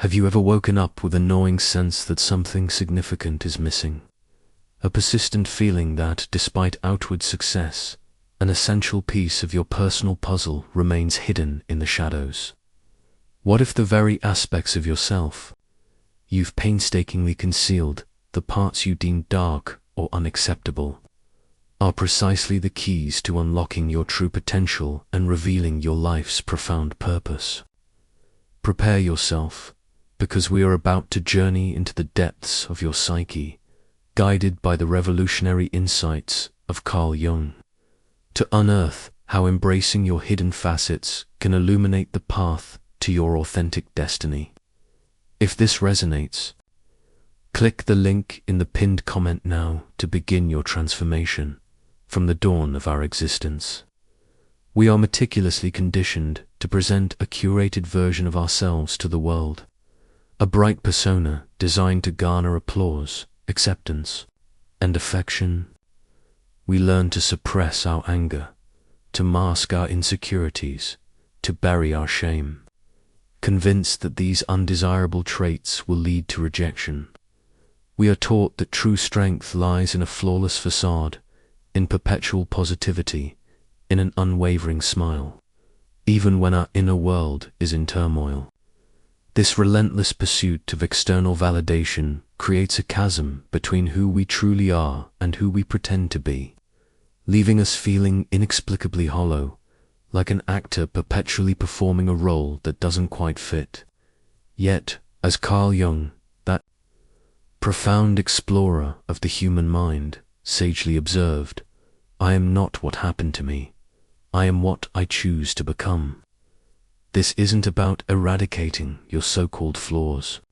Have you ever woken up with a gnawing sense that something significant is missing? A persistent feeling that, despite outward success, an essential piece of your personal puzzle remains hidden in the shadows? What if the very aspects of yourself you've painstakingly concealed, the parts you deem dark or unacceptable, are precisely the keys to unlocking your true potential and revealing your life's profound purpose? Prepare yourself, because we are about to journey into the depths of your psyche, guided by the revolutionary insights of Carl Jung, to unearth how embracing your hidden facets can illuminate the path to your authentic destiny. If this resonates, click the link in the pinned comment now to begin your transformation from the dawn of our existence. We are meticulously conditioned to present a curated version of ourselves to the world, a bright persona designed to garner applause, acceptance, and affection. We learn to suppress our anger, to mask our insecurities, to bury our shame, convinced that these undesirable traits will lead to rejection. We are taught that true strength lies in a flawless facade, in perpetual positivity, in an unwavering smile, even when our inner world is in turmoil. This relentless pursuit of external validation creates a chasm between who we truly are and who we pretend to be, leaving us feeling inexplicably hollow, like an actor perpetually performing a role that doesn't quite fit. Yet, as Carl Jung, that profound explorer of the human mind, sagely observed, "I am not what happened to me. I am what I choose to become." This isn't about eradicating your so-called flaws.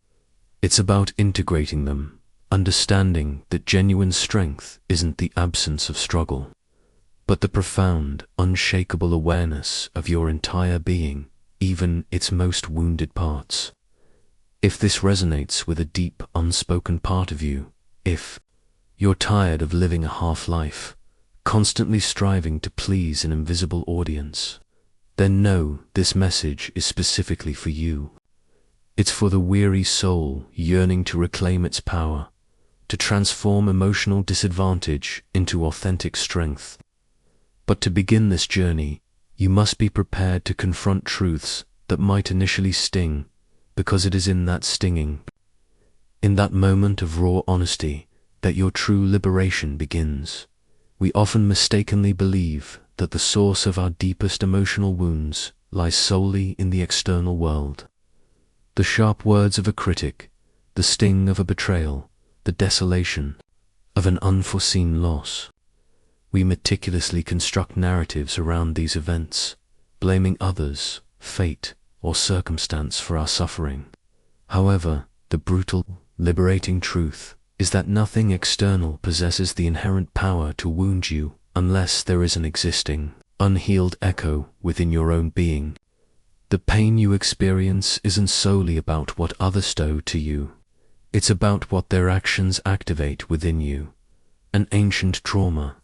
It's about integrating them, understanding that genuine strength isn't the absence of struggle, but the profound, unshakable awareness of your entire being, even its most wounded parts. If this resonates with a deep, unspoken part of you, if you're tired of living a half-life, constantly striving to please an invisible audience, then know this message is specifically for you. It's for the weary soul yearning to reclaim its power, to transform emotional disadvantage into authentic strength. But to begin this journey, you must be prepared to confront truths that might initially sting, because it is in that stinging, in that moment of raw honesty, that your true liberation begins. We often mistakenly believe that the source of our deepest emotional wounds lies solely in the external world. The sharp words of a critic, the sting of a betrayal, the desolation of an unforeseen loss. We meticulously construct narratives around these events, blaming others, fate, or circumstance for our suffering. However, the brutal, liberating truth is that nothing external possesses the inherent power to wound you unless there is an existing, unhealed echo within your own being. The pain you experience isn't solely about what others do to you. It's about what their actions activate within you. An ancient trauma,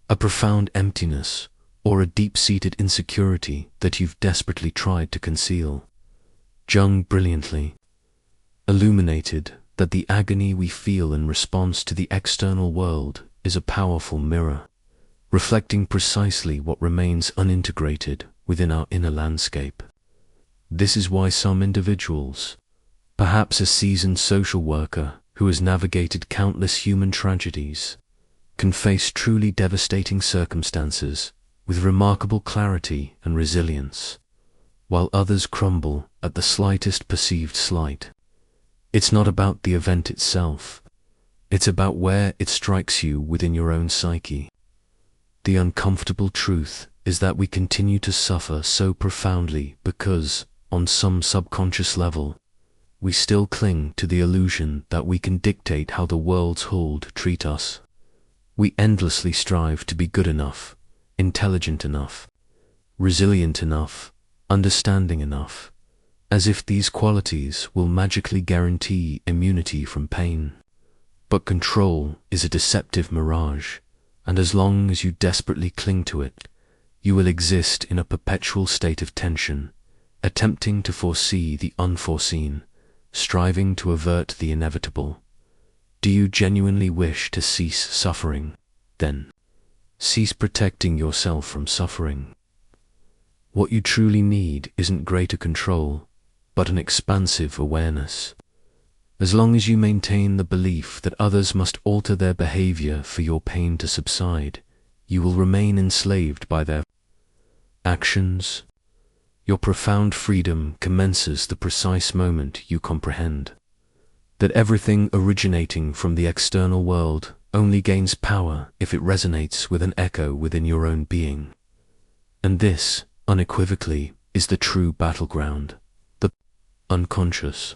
a profound emptiness, or a deep-seated insecurity that you've desperately tried to conceal. Jung brilliantly illuminated that the agony we feel in response to the external world is a powerful mirror, reflecting precisely what remains unintegrated within our inner landscape. This is why some individuals, perhaps a seasoned social worker who has navigated countless human tragedies, can face truly devastating circumstances with remarkable clarity and resilience, while others crumble at the slightest perceived slight. It's not about the event itself, it's about where it strikes you within your own psyche. The uncomfortable truth is that we continue to suffer so profoundly because, on some subconscious level, we still cling to the illusion that we can dictate how the world's hold treat us. We endlessly strive to be good enough, intelligent enough, resilient enough, understanding enough, as if these qualities will magically guarantee immunity from pain. But control is a deceptive mirage, and as long as you desperately cling to it, you will exist in a perpetual state of tension, attempting to foresee the unforeseen, striving to avert the inevitable? Do you genuinely wish to cease suffering? Then cease protecting yourself from suffering. What you truly need isn't greater control, but an expansive awareness. As long as you maintain the belief that others must alter their behavior for your pain to subside, you will remain enslaved by their actions. Your profound freedom commences the precise moment you comprehend that everything originating from the external world only gains power if it resonates with an echo within your own being. And this, unequivocally, is the true battleground, the unconscious.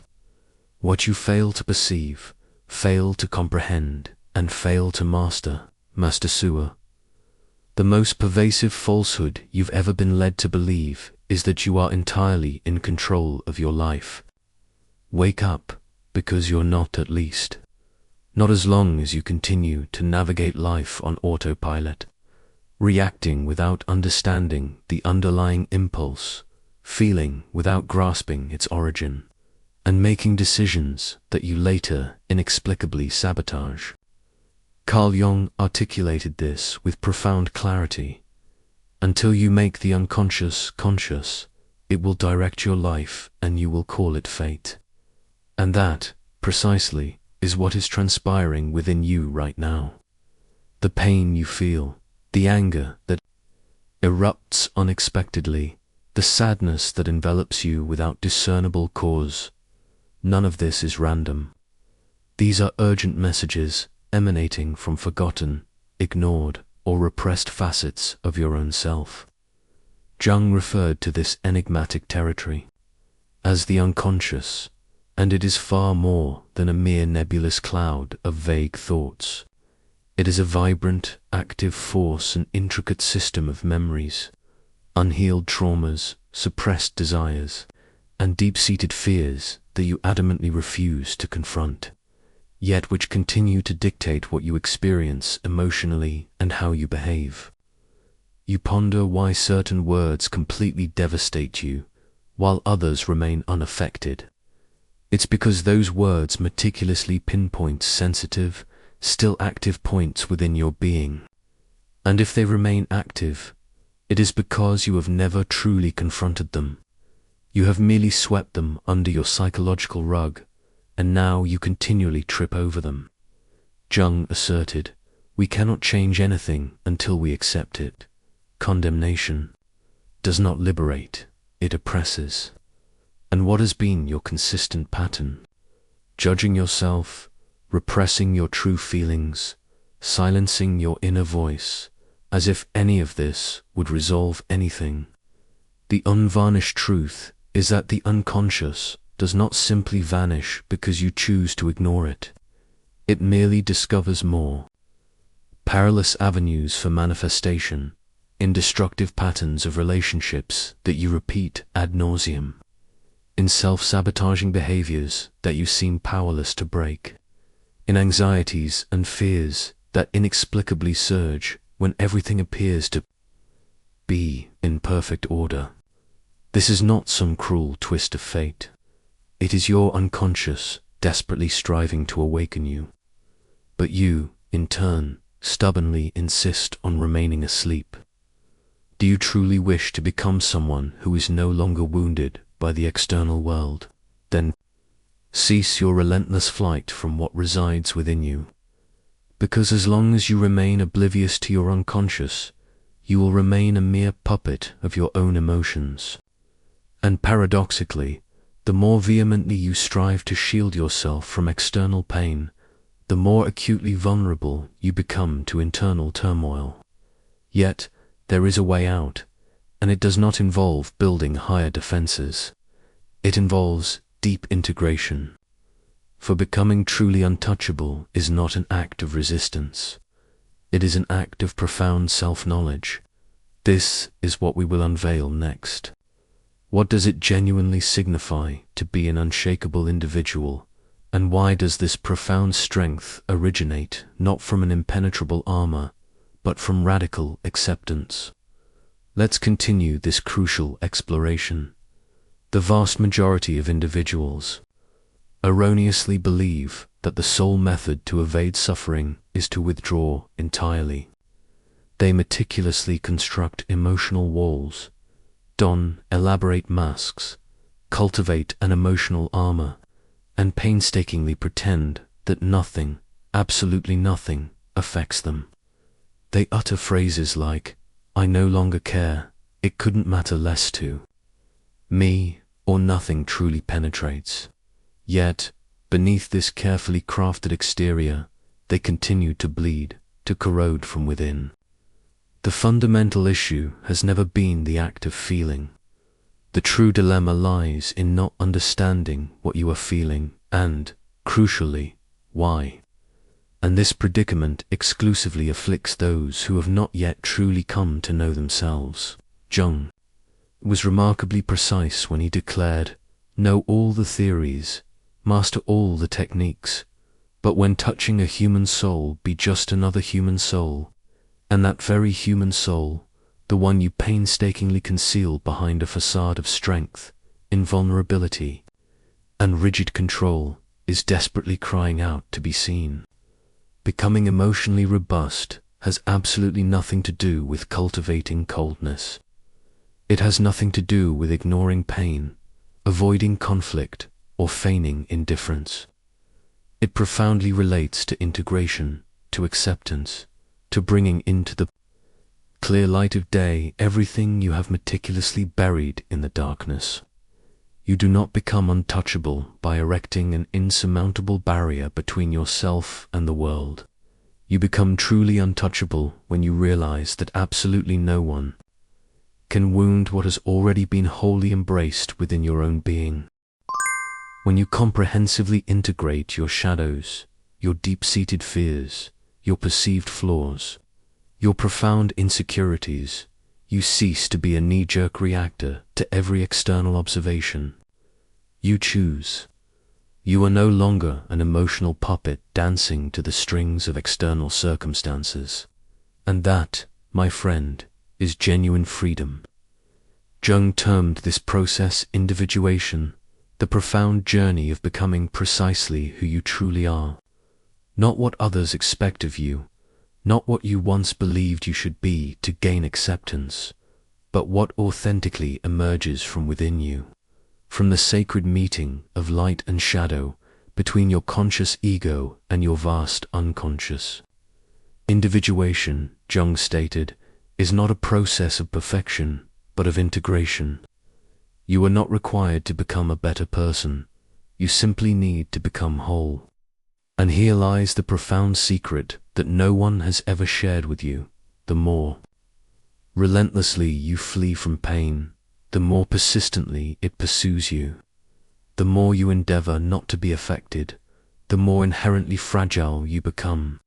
What you fail to perceive, fail to comprehend, and fail to master, MIND&SOUL. The most pervasive falsehood you've ever been led to believe is that you are entirely in control of your life. Wake up, because you're not, at least. Not as long as you continue to navigate life on autopilot, reacting without understanding the underlying impulse, feeling without grasping its origin, and making decisions that you later inexplicably sabotage. Carl Jung articulated this with profound clarity. Until you make the unconscious conscious, it will direct your life and you will call it fate. And that, precisely, is what is transpiring within you right now. The pain you feel, the anger that erupts unexpectedly, the sadness that envelops you without discernible cause, none of this is random. These are urgent messages emanating from forgotten, ignored, or repressed facets of your own self. Jung referred to this enigmatic territory as the unconscious, and it is far more than a mere nebulous cloud of vague thoughts. It is a vibrant, active force and intricate system of memories, unhealed traumas, suppressed desires, and deep-seated fears that you adamantly refuse to confront, yet which continue to dictate what you experience emotionally and how you behave. You ponder why certain words completely devastate you, while others remain unaffected. It's because those words meticulously pinpoint sensitive, still active points within your being. And if they remain active, it is because you have never truly confronted them. You have merely swept them under your psychological rug, and now you continually trip over them. Jung asserted, we cannot change anything until we accept it. Condemnation does not liberate, it oppresses. And what has been your consistent pattern? Judging yourself, repressing your true feelings, silencing your inner voice, as if any of this would resolve anything. The unvarnished truth is that the unconscious does not simply vanish because you choose to ignore it. It merely discovers more perilous avenues for manifestation in destructive patterns of relationships that you repeat ad nauseum, in self-sabotaging behaviors that you seem powerless to break, in anxieties and fears that inexplicably surge when everything appears to be in perfect order. This is not some cruel twist of fate. It is your unconscious desperately striving to awaken you. But you, in turn, stubbornly insist on remaining asleep. Do you truly wish to become someone who is no longer wounded by the external world? Then cease your relentless flight from what resides within you. Because as long as you remain oblivious to your unconscious, you will remain a mere puppet of your own emotions. And paradoxically, the more vehemently you strive to shield yourself from external pain, the more acutely vulnerable you become to internal turmoil. Yet, there is a way out, and it does not involve building higher defenses. It involves deep integration. For becoming truly untouchable is not an act of resistance. It is an act of profound self-knowledge. This is what we will unveil next. What does it genuinely signify to be an unshakable individual, and why does this profound strength originate not from an impenetrable armor, but from radical acceptance? Let's continue this crucial exploration. The vast majority of individuals, erroneously believe that the sole method to evade suffering is to withdraw entirely. They meticulously construct emotional walls, don elaborate masks, cultivate an emotional armor, and painstakingly pretend that nothing, absolutely nothing, affects them. They utter phrases like, "I no longer care, it couldn't matter less to me," or "nothing truly penetrates." Yet, beneath this carefully crafted exterior, they continue to bleed, to corrode from within. The fundamental issue has never been the act of feeling. The true dilemma lies in not understanding what you are feeling and, crucially, why. And this predicament exclusively afflicts those who have not yet truly come to know themselves. Jung was remarkably precise when he declared, "Know all the theories, master all the techniques, but when touching a human soul, be just another human soul, and that very human soul, the one you painstakingly conceal behind a facade of strength, invulnerability, and rigid control, is desperately crying out to be seen." Becoming emotionally robust has absolutely nothing to do with cultivating coldness. It has nothing to do with ignoring pain, avoiding conflict, or feigning indifference. It profoundly relates to integration, to acceptance, to bringing into the clear light of day everything you have meticulously buried in the darkness. You do not become untouchable by erecting an insurmountable barrier between yourself and the world. You become truly untouchable when you realize that absolutely no one can wound what has already been wholly embraced within your own being. When you comprehensively integrate your shadows, your deep-seated fears, your perceived flaws, your profound insecurities, you cease to be a knee-jerk reactor to every external observation. You choose. You are no longer an emotional puppet dancing to the strings of external circumstances. And that, my friend, is genuine freedom. Jung termed this process individuation, the profound journey of becoming precisely who you truly are. Not what others expect of you, not what you once believed you should be to gain acceptance, but what authentically emerges from within you, from the sacred meeting of light and shadow between your conscious ego and your vast unconscious. Individuation, Jung stated, is not a process of perfection, but of integration. You are not required to become a better person, you simply need to become whole. And here lies the profound secret that no one has ever shared with you. The more relentlessly you flee from pain, the more persistently it pursues you. The more you endeavor not to be affected, the more inherently fragile you become.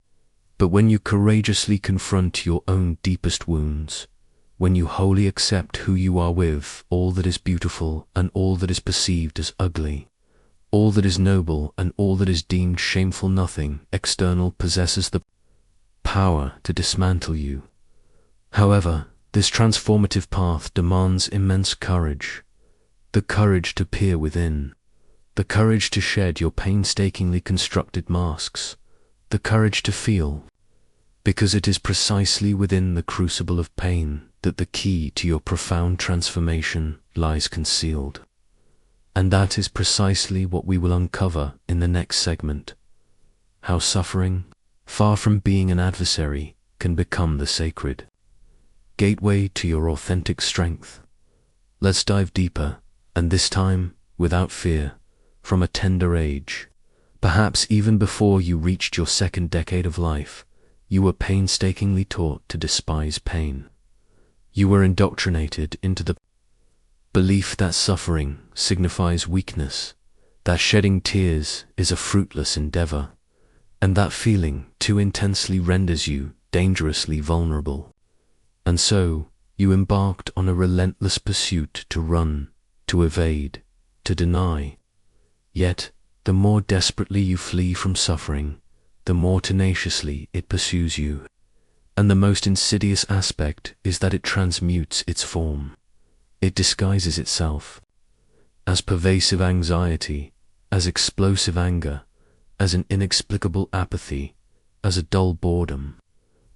But when you courageously confront your own deepest wounds, when you wholly accept who you are with all that is beautiful and all that is perceived as ugly, all that is noble and all that is deemed shameful, nothing external possesses the power to dismantle you. However, this transformative path demands immense courage. The courage to peer within, the courage to shed your painstakingly constructed masks, the courage to feel, because it is precisely within the crucible of pain that the key to your profound transformation lies concealed. And that is precisely what we will uncover in the next segment. How suffering, far from being an adversary, can become the sacred gateway to your authentic strength. Let's dive deeper, and this time, without fear, from a tender age. Perhaps even before you reached your second decade of life, you were painstakingly taught to despise pain. You were indoctrinated into the belief that suffering signifies weakness, that shedding tears is a fruitless endeavor, and that feeling too intensely renders you dangerously vulnerable. And so, you embarked on a relentless pursuit to run, to evade, to deny. Yet, the more desperately you flee from suffering, the more tenaciously it pursues you. And the most insidious aspect is that it transmutes its form. It disguises itself as pervasive anxiety, as explosive anger, as an inexplicable apathy, as a dull boredom,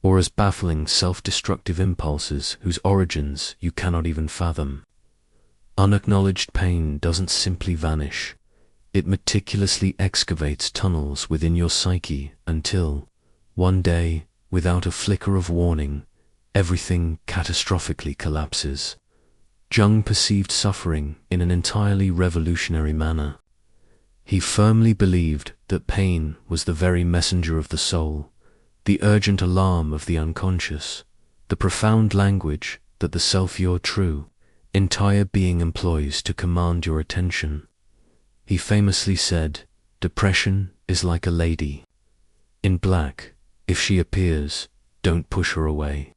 or as baffling self-destructive impulses whose origins you cannot even fathom. Unacknowledged pain doesn't simply vanish. It meticulously excavates tunnels within your psyche until, one day, without a flicker of warning, everything catastrophically collapses. Jung perceived suffering in an entirely revolutionary manner. He firmly believed that pain was the very messenger of the soul, the urgent alarm of the unconscious, the profound language that the self your true, entire being employs to command your attention. He famously said, "Depression is like a lady in black. If she appears, don't push her away.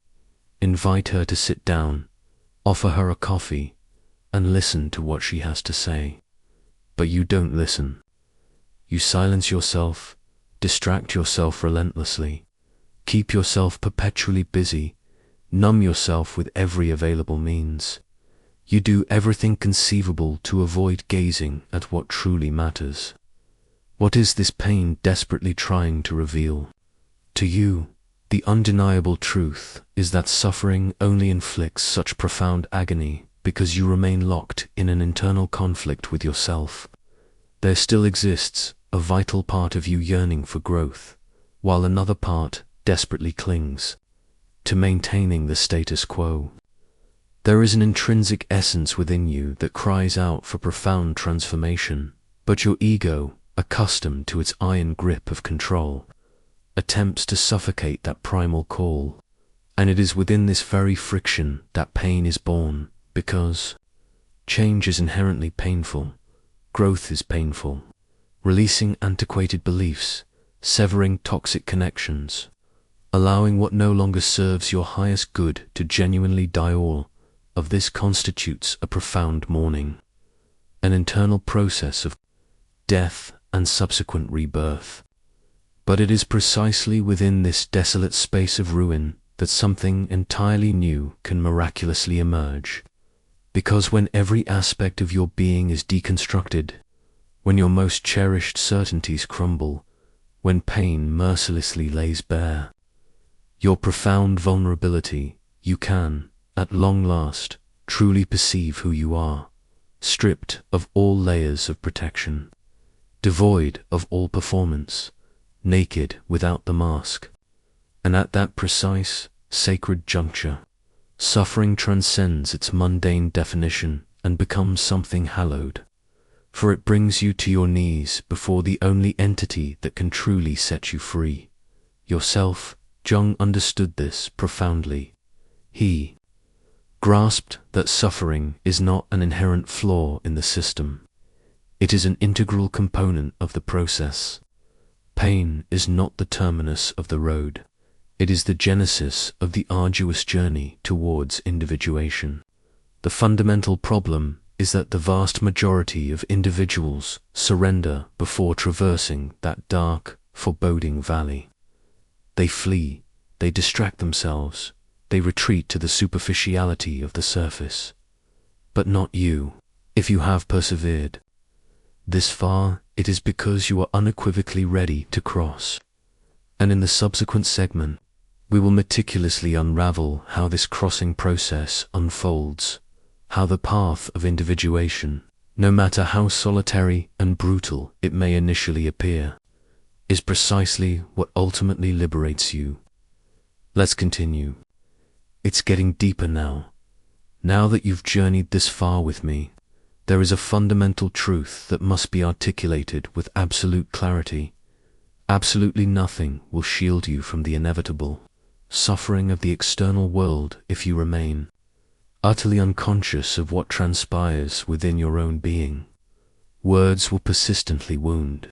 Invite her to sit down, offer her a coffee, and listen to what she has to say." But you don't listen. You silence yourself, distract yourself relentlessly, keep yourself perpetually busy, numb yourself with every available means. You do everything conceivable to avoid gazing at what truly matters. What is this pain desperately trying to reveal? To you, the undeniable truth is that suffering only inflicts such profound agony because you remain locked in an internal conflict with yourself. There still exists a vital part of you yearning for growth, while another part desperately clings to maintaining the status quo. There is an intrinsic essence within you that cries out for profound transformation, but your ego, accustomed to its iron grip of control, attempts to suffocate that primal call. And it is within this very friction that pain is born, because change is inherently painful, growth is painful. Releasing antiquated beliefs, severing toxic connections, allowing what no longer serves your highest good to genuinely die, all of this constitutes a profound mourning, an internal process of death and subsequent rebirth. But it is precisely within this desolate space of ruin that something entirely new can miraculously emerge. Because when every aspect of your being is deconstructed, when your most cherished certainties crumble, when pain mercilessly lays bare your profound vulnerability, you can, at long last, truly perceive who you are, stripped of all layers of protection, devoid of all performance, naked without the mask. And at that precise, sacred juncture, suffering transcends its mundane definition and becomes something hallowed, for it brings you to your knees before the only entity that can truly set you free, yourself. Jung understood this profoundly. He grasped that suffering is not an inherent flaw in the system. It is an integral component of the process. Pain is not the terminus of the road. It is the genesis of the arduous journey towards individuation. The fundamental problem is that the vast majority of individuals surrender before traversing that dark, foreboding valley. They flee, they distract themselves, they retreat to the superficiality of the surface. But not you. If you have persevered this far, it is because you are unequivocally ready to cross. And in the subsequent segment, we will meticulously unravel how this crossing process unfolds, how the path of individuation, no matter how solitary and brutal it may initially appear, is precisely what ultimately liberates you. Let's continue. It's getting deeper now. Now that you've journeyed this far with me, there is a fundamental truth that must be articulated with absolute clarity. Absolutely nothing will shield you from the inevitable suffering of the external world if you remain utterly unconscious of what transpires within your own being. Words will persistently wound.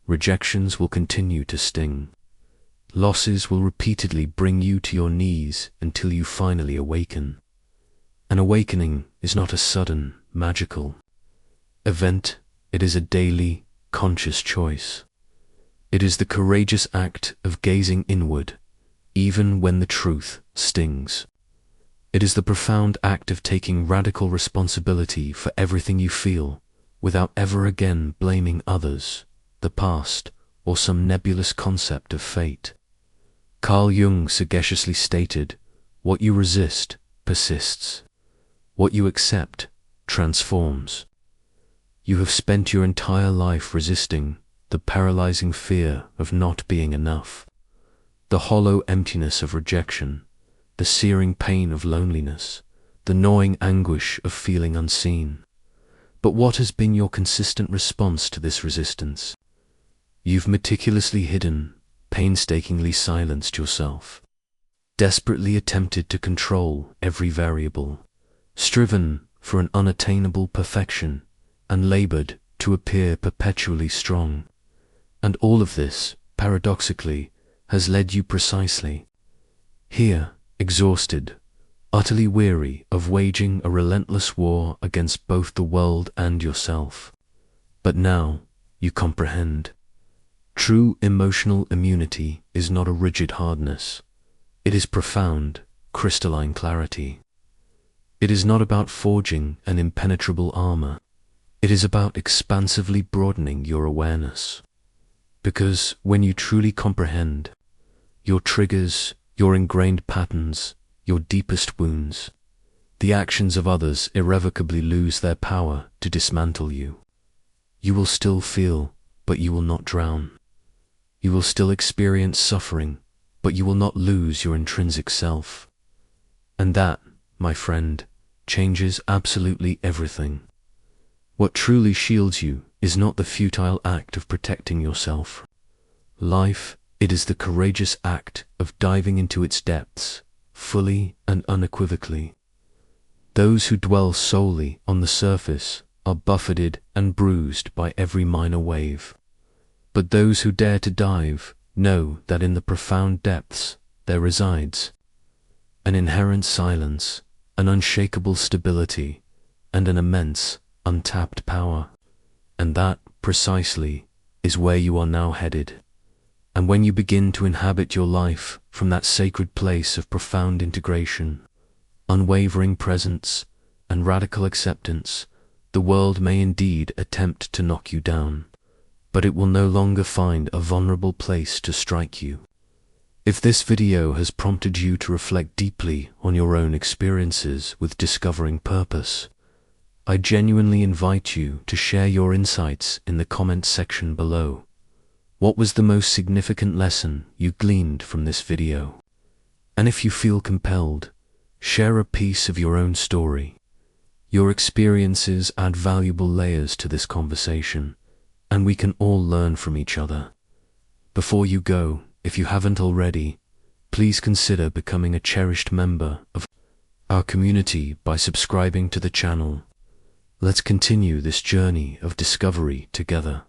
Rejections will continue to sting. Losses will repeatedly bring you to your knees until you finally awaken. An awakening is not a sudden, magical event. It is a daily, conscious choice. It is the courageous act of gazing inward, even when the truth stings. It is the profound act of taking radical responsibility for everything you feel, without ever again blaming others, the past, or some nebulous concept of fate. Carl Jung sagaciously stated, "What you resist persists. What you accept transforms." You have spent your entire life resisting the paralyzing fear of not being enough, the hollow emptiness of rejection, the searing pain of loneliness, the gnawing anguish of feeling unseen. But what has been your consistent response to this resistance? You've meticulously hidden, painstakingly silenced yourself, desperately attempted to control every variable, striven for an unattainable perfection, and labored to appear perpetually strong. And all of this, paradoxically, has led you precisely here, exhausted, utterly weary of waging a relentless war against both the world and yourself. But now you comprehend. True emotional immunity is not a rigid hardness. It is profound, crystalline clarity. It is not about forging an impenetrable armor. It is about expansively broadening your awareness. Because when you truly comprehend, your triggers, your ingrained patterns, your deepest wounds, the actions of others irrevocably lose their power to dismantle you. You will still feel, but you will not drown. You will still experience suffering, but you will not lose your intrinsic self. And that, my friend, changes absolutely everything. What truly shields you is not the futile act of protecting yourself. Life, it is the courageous act of diving into its depths, fully and unequivocally. Those who dwell solely on the surface are buffeted and bruised by every minor wave. But those who dare to dive know that in the profound depths there resides an inherent silence, an unshakable stability, and an immense, untapped power. And that, precisely, is where you are now headed. And when you begin to inhabit your life from that sacred place of profound integration, unwavering presence, and radical acceptance, the world may indeed attempt to knock you down, but it will no longer find a vulnerable place to strike you. If this video has prompted you to reflect deeply on your own experiences with discovering purpose, I genuinely invite you to share your insights in the comments section below. What was the most significant lesson you gleaned from this video? And if you feel compelled, share a piece of your own story. Your experiences add valuable layers to this conversation, and we can all learn from each other. Before you go, if you haven't already, please consider becoming a cherished member of our community by subscribing to the channel. Let's continue this journey of discovery together.